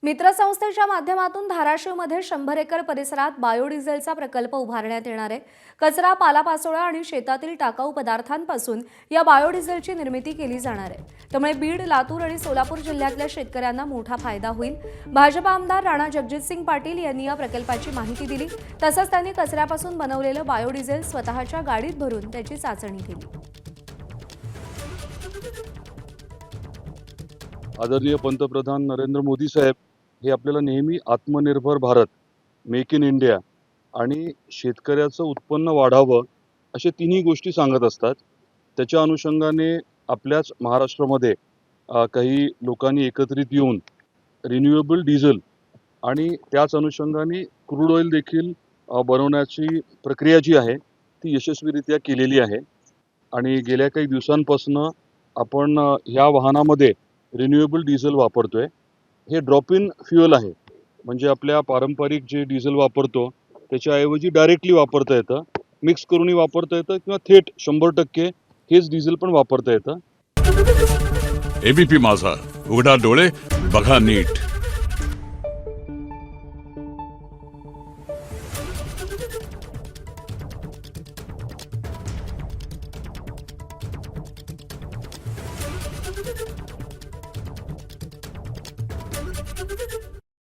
मित्र संस्थेच्या माध्यमातून धाराशिवमध्ये 100 एकर परिसरात बायोडिझेलचा प्रकल्प उभारण्यात येणार आहे। कचरा, पालापाचोळा आणि शेतातील टाकाऊ पदार्थांपासून या बायोडिझेलची निर्मिती केली जाणार आहे। त्यामुळे बीड, लातूर आणि सोलापूर जिल्ह्यातल्या शेतकऱ्यांना मोठा फायदा होईल। भाजपा आमदार राणा जगजितसिंग पाटील यांनी या प्रकल्पाची माहिती दिली। तसंच त्यांनी कचऱ्यापासून बनवलेलं बायोडिझेल स्वतःच्या गाडीत भरून त्याची चाचणी केली। आदरणीय पंतप्रधान नरेंद्र मोदी साहेब हे आपल्याला नेहमी आत्मनिर्भर भारत, मेक इन इंडिया आणि शेतकऱ्याचं उत्पन्न वाढावं अशा तिन्ही गोष्टी सांगत असतात। त्याच्या अनुषंगाने आपल्याच महाराष्ट्रामध्ये काही लोकांनी एकत्रित येऊन रिन्युएबल डिझेल आणि त्याच अनुषंगाने क्रूड ऑइल देखील बनवण्याची प्रक्रिया जी आहे ती यशस्वीरित्या केलेली आहे। आणि गेल्या काही दिवसांपासून आपण ह्या वाहनामध्ये रिन्युएबल डिझेल वापरतोय। हे ड्रॉप इन फ्युएल आहे, म्हणजे आपल्या पारंपरिक जे डिझेल वापरतो त्याच्याऐवजी डायरेक्टली वापरता येतं, मिक्स करूनही वापरता येतं किंवा थेट 100% हेच डिझेल पण वापरता येतं। एबीपी माझा, उघडा डोळे बघा नीट।